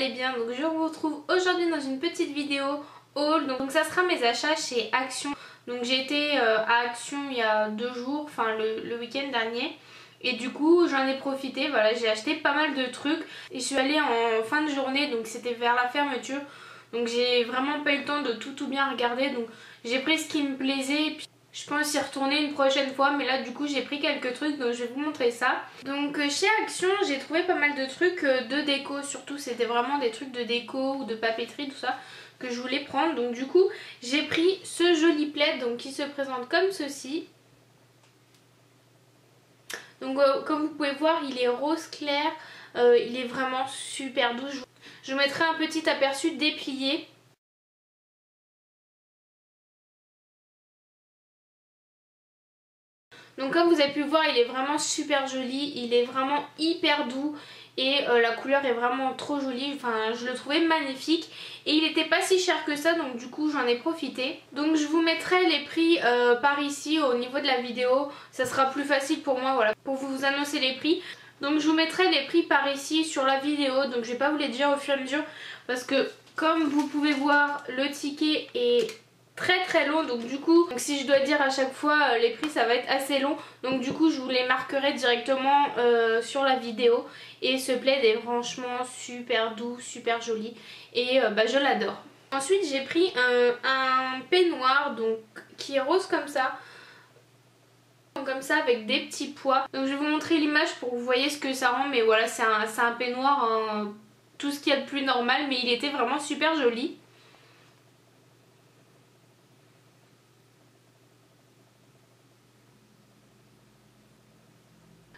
allez bien. Donc je vous retrouve aujourd'hui dans une petite vidéo haul. Donc ça sera mes achats chez Action. Donc j'ai été à Action il y a 2 jours, enfin le week-end dernier. Et du coup j'en ai profité, voilà, j'ai acheté pas mal de trucs. Et je suis allée en fin de journée, donc c'était vers la fermeture. Donc j'ai vraiment pas eu le temps de tout bien regarder. Donc j'ai pris ce qui me plaisait. Puis je pense y retourner une prochaine fois, mais là du coup j'ai pris quelques trucs, donc je vais vous montrer ça. Donc chez Action j'ai trouvé pas mal de trucs de déco, surtout c'était vraiment des trucs de déco ou de papeterie, tout ça que je voulais prendre. Donc du coup j'ai pris ce joli plaid donc, qui se présente comme ceci. Donc comme vous pouvez voir il est rose clair, il est vraiment super doux. Je vous mettrai un petit aperçu déplié. Donc comme vous avez pu voir il est vraiment super joli, il est vraiment hyper doux et la couleur est vraiment trop jolie, enfin je le trouvais magnifique et il était pas si cher que ça, donc du coup j'en ai profité. Donc je vous mettrai les prix par ici au niveau de la vidéo, ça sera plus facile pour moi, voilà, pour vous annoncer les prix. Donc je vous mettrai les prix par ici sur la vidéo, donc je vais pas vous les dire au fur et à mesure parce que comme vous pouvez voir le ticket est très long, donc du coup si je dois dire à chaque fois les prix ça va être assez long, donc du coup je vous les marquerai directement sur la vidéo. Et ce plaid est franchement super doux, super joli et je l'adore. Ensuite j'ai pris un peignoir donc qui est rose comme ça avec des petits pois. Donc je vais vous montrer l'image pour que vous voyez ce que ça rend, mais voilà c'est un peignoir tout ce qu'il y a de plus normal, mais il était vraiment super joli.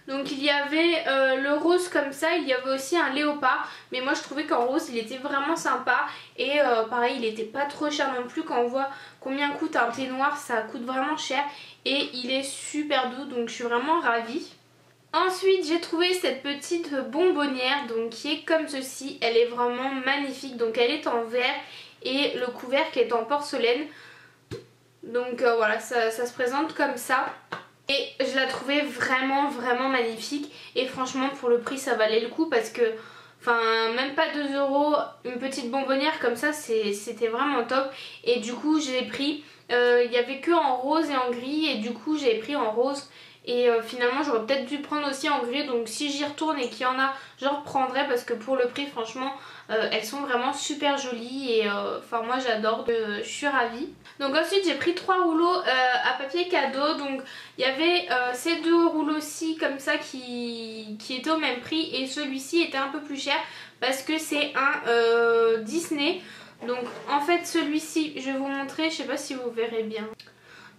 Donc il y avait le rose comme ça, il y avait aussi un léopard, mais moi je trouvais qu'en rose il était vraiment sympa et pareil il était pas trop cher non plus. Quand on voit combien coûte un peignoir, ça coûte vraiment cher et il est super doux, donc je suis vraiment ravie. Ensuite j'ai trouvé cette petite bonbonnière donc qui est comme ceci, elle est vraiment magnifique, donc elle est en verre et le couvercle est en porcelaine. Donc voilà, ça se présente comme ça. Et je la trouvais vraiment magnifique et franchement pour le prix ça valait le coup parce que enfin même pas 2 €, une petite bonbonnière comme ça c'était vraiment top. Et du coup j'ai pris, il n'y avait que en rose et en gris et du coup j'ai pris en rose. Et finalement j'aurais peut-être dû prendre aussi en gris, donc si j'y retourne et qu'il y en a je reprendrai parce que pour le prix franchement elles sont vraiment super jolies et enfin moi j'adore, je suis ravie. Donc ensuite j'ai pris 3 rouleaux à papier cadeau, donc il y avait ces 2 rouleaux-ci comme ça qui étaient au même prix et celui-ci était un peu plus cher parce que c'est un Disney. Donc en fait celui-ci je vais vous montrer, je sais pas si vous verrez bien.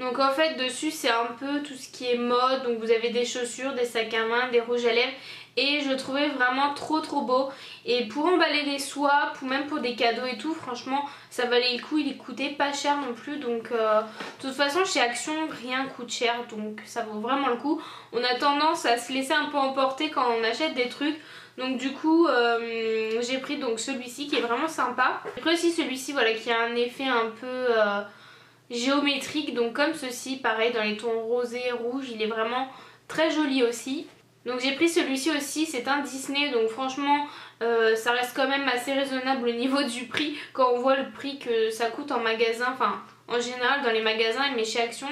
Donc en fait dessus c'est un peu tout ce qui est mode, donc vous avez des chaussures, des sacs à main, des rouges à lèvres et je le trouvais vraiment trop beau. Et pour emballer des swaps ou même pour des cadeaux et tout, franchement ça valait le coup, il coûtait pas cher non plus. Donc de toute façon chez Action rien coûte cher, donc ça vaut vraiment le coup. On a tendance à se laisser un peu emporter quand on achète des trucs. Donc du coup j'ai pris donc celui-ci qui est vraiment sympa. J'ai pris aussi celui-ci voilà qui a un effet un peu géométrique, donc comme ceci, pareil dans les tons rosés, rouges, il est vraiment très joli aussi. Donc j'ai pris celui-ci aussi, c'est un Disney, donc franchement ça reste quand même assez raisonnable au niveau du prix quand on voit le prix que ça coûte en magasin, enfin en général dans les magasins, mais chez Action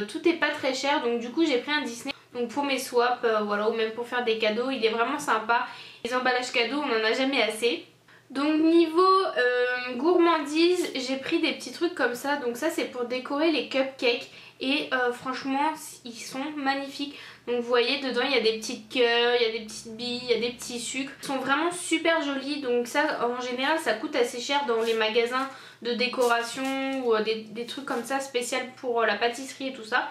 tout est pas très cher. Donc du coup j'ai pris un Disney donc pour mes swaps, voilà, ou même pour faire des cadeaux, il est vraiment sympa. Les emballages cadeaux on n'en a jamais assez. Donc niveau gourmandise j'ai pris des petits trucs comme ça, donc ça c'est pour décorer les cupcakes et franchement ils sont magnifiques. Donc vous voyez dedans il y a des petites cœurs, il y a des petites billes, il y a des petits sucres, ils sont vraiment super jolis. Donc ça en général ça coûte assez cher dans les magasins de décoration ou des trucs comme ça spécial pour la pâtisserie et tout ça.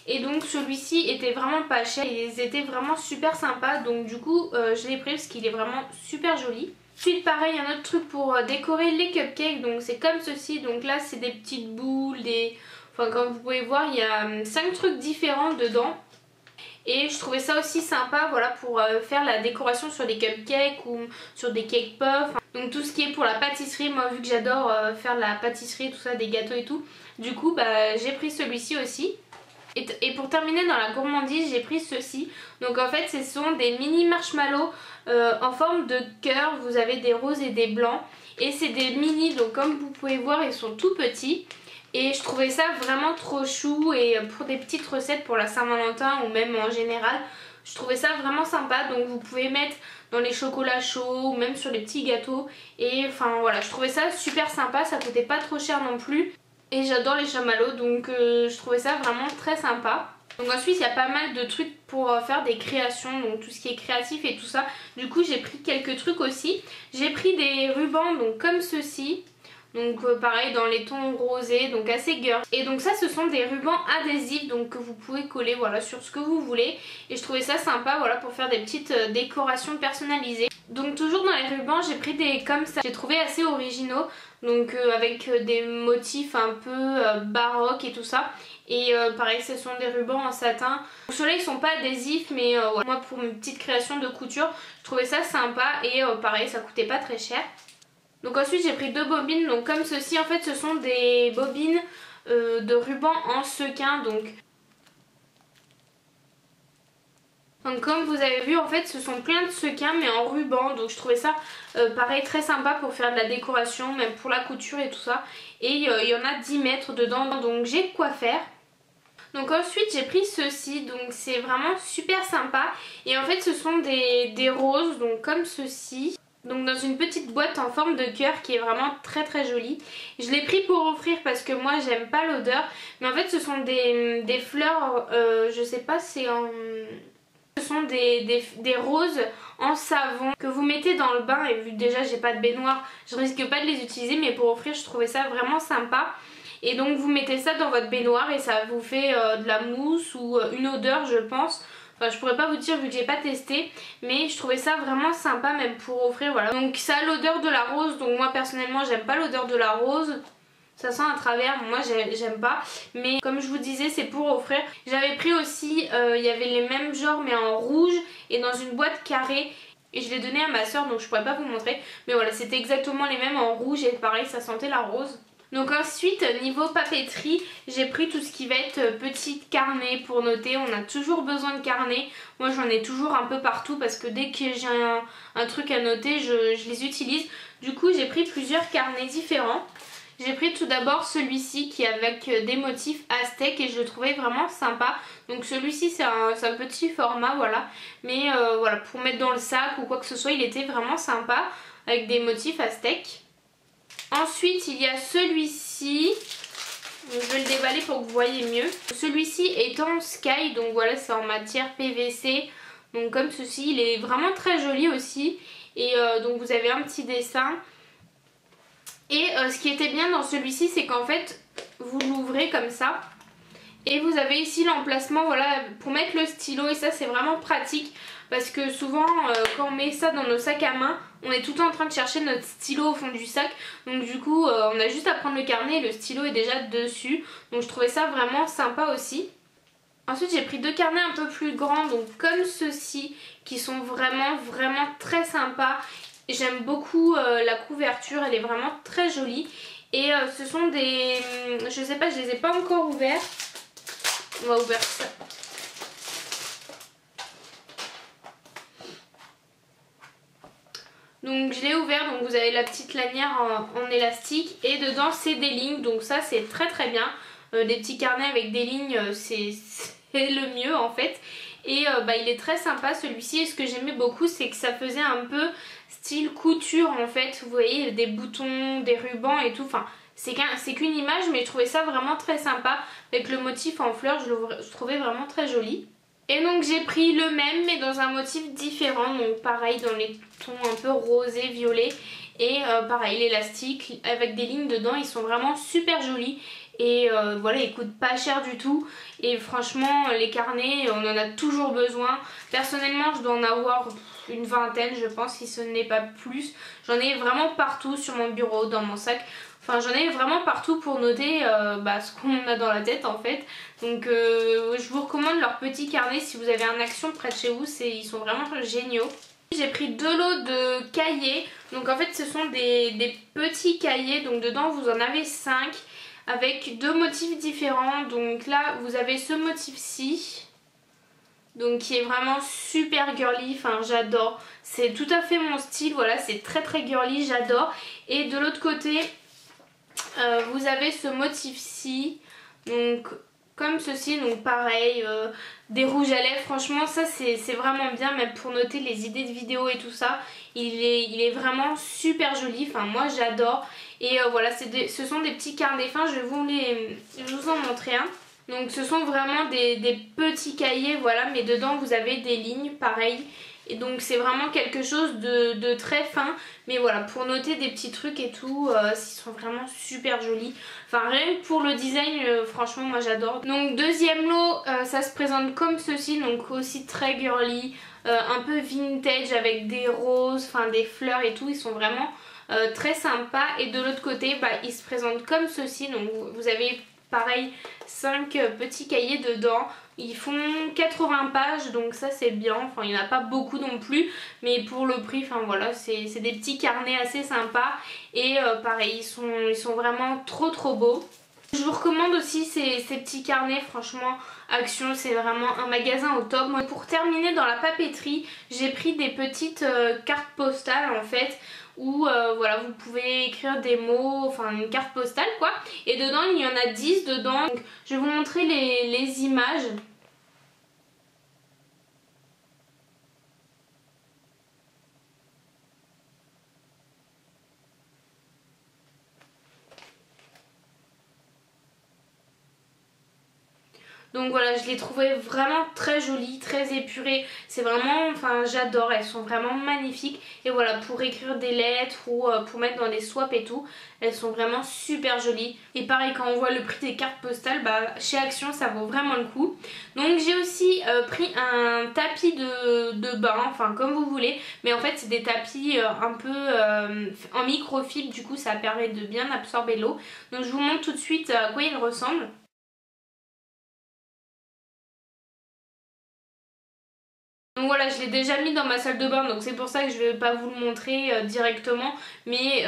Et donc celui-ci était vraiment pas cher, ils étaient vraiment super sympas, donc du coup je l'ai pris parce qu'il est vraiment super joli. Ensuite pareil un autre truc pour décorer les cupcakes, donc c'est comme ceci, donc là c'est des petites boules, enfin comme vous pouvez voir il y a 5 trucs différents dedans. Et je trouvais ça aussi sympa voilà pour faire la décoration sur des cupcakes ou sur des cake puffs. Donc tout ce qui est pour la pâtisserie, moi vu que j'adore faire la pâtisserie, tout ça, des gâteaux et tout, du coup j'ai pris celui-ci aussi. Et pour terminer dans la gourmandise, j'ai pris ceci. Donc en fait ce sont des mini marshmallows en forme de cœur. Vous avez des roses et des blancs. Et c'est des mini, donc comme vous pouvez voir ils sont tout petits. Et je trouvais ça vraiment trop chou, et pour des petites recettes pour la Saint-Valentin ou même en général, je trouvais ça vraiment sympa. Donc vous pouvez mettre dans les chocolats chauds ou même sur les petits gâteaux. Et enfin voilà, je trouvais ça super sympa, ça coûtait pas trop cher non plus. Et j'adore les chamallows, donc je trouvais ça vraiment très sympa. Donc ensuite il y a pas mal de trucs pour faire des créations, donc tout ce qui est créatif et tout ça. Du coup j'ai pris quelques trucs aussi. J'ai pris des rubans donc comme ceci. Donc pareil dans les tons rosés, donc assez girl. Et donc ça ce sont des rubans adhésifs, donc que vous pouvez coller voilà sur ce que vous voulez. Et je trouvais ça sympa voilà pour faire des petites décorations personnalisées. Donc toujours dans les rubans j'ai pris des comme ça, j'ai trouvé assez originaux. Donc avec des motifs un peu baroques et tout ça. Et pareil ce sont des rubans en satin. Ceux-là ils sont pas adhésifs, mais voilà. Moi pour mes petites créations de couture je trouvais ça sympa. Et pareil ça coûtait pas très cher. Donc ensuite j'ai pris 2 bobines, donc comme ceci en fait ce sont des bobines de ruban en sequin. Donc comme vous avez vu en fait ce sont plein de sequins mais en ruban. Donc je trouvais ça pareil très sympa pour faire de la décoration, même pour la couture et tout ça. Et il y en a 10 mètres dedans, donc j'ai de quoi faire. Donc ensuite j'ai pris ceci, donc c'est vraiment super sympa. Et en fait ce sont des roses, donc comme ceci. Donc dans une petite boîte en forme de cœur qui est vraiment très très jolie. Je l'ai pris pour offrir parce que moi j'aime pas l'odeur. Mais en fait ce sont des fleurs, je sais pas c'est en... Ce sont des roses en savon que vous mettez dans le bain. Et vu que déjà j'ai pas de baignoire, je risque pas de les utiliser. Mais pour offrir je trouvais ça vraiment sympa. Et donc vous mettez ça dans votre baignoire et ça vous fait de la mousse ou une odeur je pense. Enfin je pourrais pas vous dire vu que j'ai pas testé, mais je trouvais ça vraiment sympa même pour offrir voilà. Donc ça a l'odeur de la rose, donc moi personnellement j'aime pas l'odeur de la rose. Ça sent à travers, moi j'aime pas. Mais comme je vous disais c'est pour offrir. J'avais pris aussi, il y avait les mêmes genres mais en rouge et dans une boîte carrée. Et je l'ai donné à ma soeur donc je pourrais pas vous montrer. Mais voilà c'était exactement les mêmes en rouge et pareil ça sentait la rose. Donc ensuite niveau papeterie j'ai pris tout ce qui va être petit carnet pour noter. On a toujours besoin de carnet. Moi j'en ai toujours un peu partout parce que dès que j'ai un truc à noter je les utilise. Du coup j'ai pris plusieurs carnets différents. J'ai pris tout d'abord celui-ci qui est avec des motifs aztèques et je le trouvais vraiment sympa. Donc celui-ci c'est un petit format voilà. Mais voilà pour mettre dans le sac ou quoi que ce soit il était vraiment sympa avec des motifs aztèques. Ensuite il y a celui-ci, je vais le déballer pour que vous voyez mieux. Celui-ci est en sky, donc voilà c'est en matière PVC. Donc comme ceci, il est vraiment très joli aussi. Et donc vous avez un petit dessin. Et ce qui était bien dans celui-ci c'est qu'en fait vous l'ouvrez comme ça. Et vous avez ici l'emplacement voilà, pour mettre le stylo et ça c'est vraiment pratique. Parce que souvent quand on met ça dans nos sacs à main, on est tout le temps en train de chercher notre stylo au fond du sac. Donc du coup on a juste à prendre le carnet et le stylo est déjà dessus. Donc je trouvais ça vraiment sympa aussi. Ensuite j'ai pris 2 carnets un peu plus grands, donc comme ceux-ci, qui sont vraiment très sympas. J'aime beaucoup la couverture, elle est vraiment très jolie. Et ce sont des... je sais pas, je les ai pas encore ouverts. On va ouvrir ça. Donc je l'ai ouvert, donc vous avez la petite lanière en élastique et dedans c'est des lignes, donc ça c'est très bien. Des petits carnets avec des lignes c'est le mieux en fait. Et il est très sympa celui-ci et ce que j'aimais beaucoup c'est que ça faisait un peu style couture en fait. Vous voyez des boutons, des rubans et tout, enfin c'est qu'une image mais je trouvais ça vraiment très sympa. Avec le motif en fleurs je trouvais vraiment très joli. Et donc j'ai pris le même mais dans un motif différent, donc pareil dans les tons un peu rosés, violets. Et pareil l'élastique avec des lignes dedans, ils sont vraiment super jolis. Et voilà, ils coûtent pas cher du tout. Et franchement les carnets on en a toujours besoin. Personnellement je dois en avoir une vingtaine je pense si ce n'est pas plus. J'en ai vraiment partout sur mon bureau, dans mon sac. Enfin j'en ai vraiment partout pour noter ce qu'on a dans la tête en fait. Donc je vous recommande leurs petits carnets si vous avez un Action près de chez vous, ils sont vraiment géniaux. J'ai pris 2 lots de cahiers, donc en fait ce sont des petits cahiers, donc dedans vous en avez 5. avec deux motifs différents. Donc là vous avez ce motif-ci, donc qui est vraiment super girly, enfin j'adore, c'est tout à fait mon style, voilà, c'est très très girly, j'adore. Et de l'autre côté vous avez ce motif-ci, donc comme ceci, donc pareil, des rouges à lèvres, franchement ça c'est vraiment bien, même pour noter les idées de vidéos et tout ça, il est vraiment super joli, enfin moi j'adore. Et voilà, ce sont des petits carnets fins, je vais vous en montrer un. Donc ce sont vraiment des petits cahiers, voilà, mais dedans vous avez des lignes, pareil. Et donc c'est vraiment quelque chose de très fin, mais voilà, pour noter des petits trucs et tout, ils sont vraiment super jolis. Enfin rien que pour le design, franchement moi j'adore. Donc deuxième lot, ça se présente comme ceci, donc aussi très girly, un peu vintage avec des roses, enfin des fleurs et tout, ils sont vraiment très sympas. Et de l'autre côté, bah, ils se présentent comme ceci, donc vous avez pareil 5 petits cahiers dedans. Ils font 80 pages, donc ça c'est bien, enfin il n'y en a pas beaucoup non plus, mais pour le prix, enfin voilà, c'est des petits carnets assez sympas. Et pareil, ils sont vraiment trop beaux. Je vous recommande aussi ces petits carnets, franchement Action c'est vraiment un magasin au top. Moi, pour terminer dans la papeterie, j'ai pris des petites cartes postales en fait, où voilà, vous pouvez écrire des mots, enfin une carte postale quoi, et dedans il y en a 10 dedans. Donc, je vais vous montrer les images. Donc voilà, je les trouvais vraiment très jolies, très épurées. C'est vraiment, enfin j'adore, elles sont vraiment magnifiques. Et voilà, pour écrire des lettres ou pour mettre dans des swaps et tout, elles sont vraiment super jolies. Et pareil, quand on voit le prix des cartes postales, bah chez Action ça vaut vraiment le coup. Donc j'ai aussi pris un tapis de bain, enfin comme vous voulez. Mais en fait c'est des tapis un peu en microfibre, du coup ça permet de bien absorber l'eau. Donc je vous montre tout de suite à quoi ils ressemblent. Donc voilà, je l'ai déjà mis dans ma salle de bain, donc c'est pour ça que je vais pas vous le montrer directement. Mais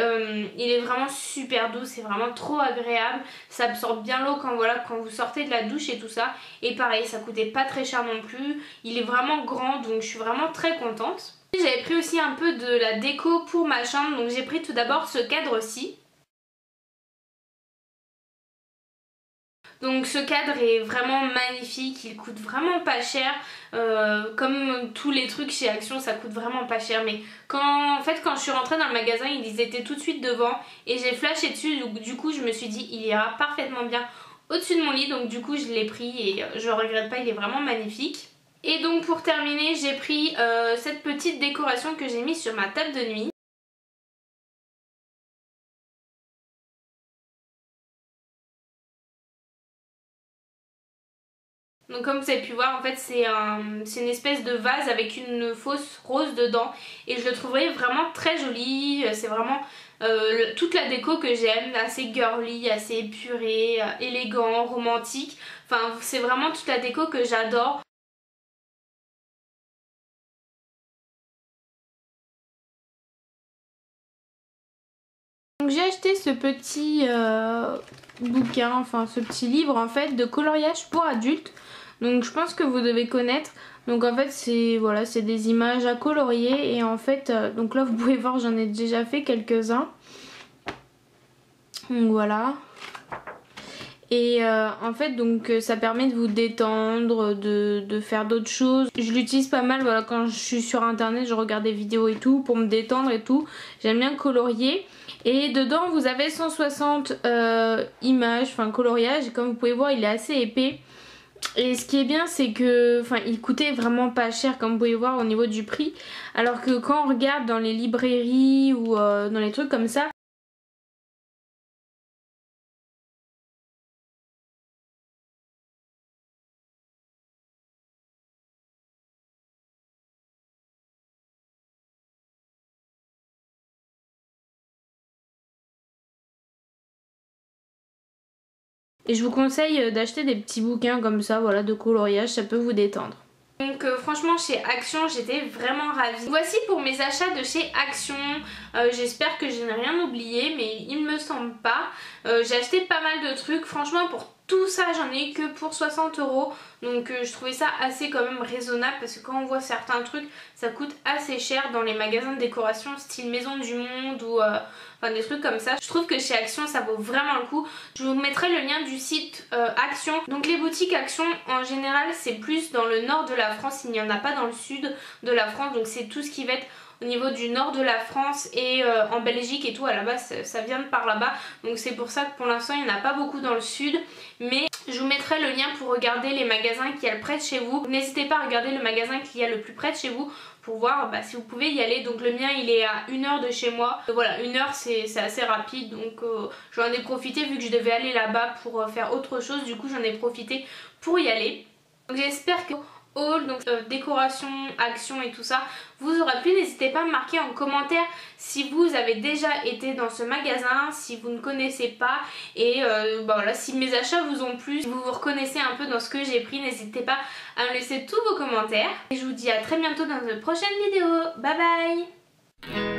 il est vraiment super doux, c'est vraiment trop agréable. Ça absorbe bien l'eau quand, voilà, quand vous sortez de la douche et tout ça. Et pareil, ça coûtait pas très cher non plus. Il est vraiment grand, donc je suis vraiment très contente. J'avais pris aussi un peu de la déco pour ma chambre, donc j'ai pris tout d'abord ce cadre-ci. Donc ce cadre est vraiment magnifique, il coûte vraiment pas cher, comme tous les trucs chez Action ça coûte vraiment pas cher, mais en fait quand je suis rentrée dans le magasin ils étaient tout de suite devant et j'ai flashé dessus, donc du coup je me suis dit il ira parfaitement bien au-dessus de mon lit, donc du coup je l'ai pris et je regrette pas, il est vraiment magnifique. Et donc pour terminer j'ai pris cette petite décoration que j'ai mise sur ma table de nuit. Donc comme vous avez pu voir, en fait c'est une espèce de vase avec une fausse rose dedans et je le trouverais vraiment très joli. C'est vraiment toute la déco que j'aime, assez girly, assez épuré, élégant, romantique. Enfin c'est vraiment toute la déco que j'adore. Donc j'ai acheté ce petit bouquin, enfin ce petit livre en fait de coloriage pour adultes. Donc je pense que vous devez connaître. Donc en fait c'est voilà, c'est des images à colorier et en fait donc là vous pouvez voir, j'en ai déjà fait quelques-uns. Donc voilà. Et en fait donc ça permet de vous détendre, de faire d'autres choses. Je l'utilise pas mal, voilà, quand je suis sur internet, je regarde des vidéos et tout pour me détendre et tout. J'aime bien colorier. Et dedans vous avez 160 images, enfin coloriage. Et comme vous pouvez voir il est assez épais. Et ce qui est bien c'est que il coûtait vraiment pas cher comme vous pouvez voir au niveau du prix. Alors que quand on regarde dans les librairies ou dans les trucs comme ça, et je vous conseille d'acheter des petits bouquins comme ça, voilà, de coloriage, ça peut vous détendre. Donc franchement chez Action j'étais vraiment ravie. Voici pour mes achats de chez Action. J'espère que je n'ai rien oublié, mais il me semble pas. J'ai acheté pas mal de trucs. Franchement pour tout ça j'en ai eu que pour 60 €. Donc je trouvais ça assez quand même raisonnable, parce que quand on voit certains trucs ça coûte assez cher dans les magasins de décoration style Maison du Monde ou enfin des trucs comme ça. Je trouve que chez Action ça vaut vraiment le coup. Je vous mettrai le lien du site Action. Donc les boutiques Action en général c'est plus dans le nord de la France, il n'y en a pas dans le sud de la France, donc c'est tout ce qui va être au niveau du nord de la France et en Belgique et tout. À la base ça vient de par là-bas, donc c'est pour ça que pour l'instant il n'y en a pas beaucoup dans le sud, mais je vous mettrai le lien pour regarder les magasins qu'il y a le près de chez vous. N'hésitez pas à regarder le magasin qu'il y a le plus près de chez vous pour voir si vous pouvez y aller. Donc le mien il est à 1 heure de chez moi, voilà, 1 heure c'est assez rapide, donc j'en ai profité vu que je devais aller là-bas pour faire autre chose, du coup j'en ai profité pour y aller. Donc j'espère que donc décoration, Action et tout ça vous aura plu. N'hésitez pas à me marquer en commentaire si vous avez déjà été dans ce magasin, si vous ne connaissez pas, et voilà, si mes achats vous ont plu, si vous vous reconnaissez un peu dans ce que j'ai pris. N'hésitez pas à me laisser tous vos commentaires et je vous dis à très bientôt dans une prochaine vidéo. Bye bye.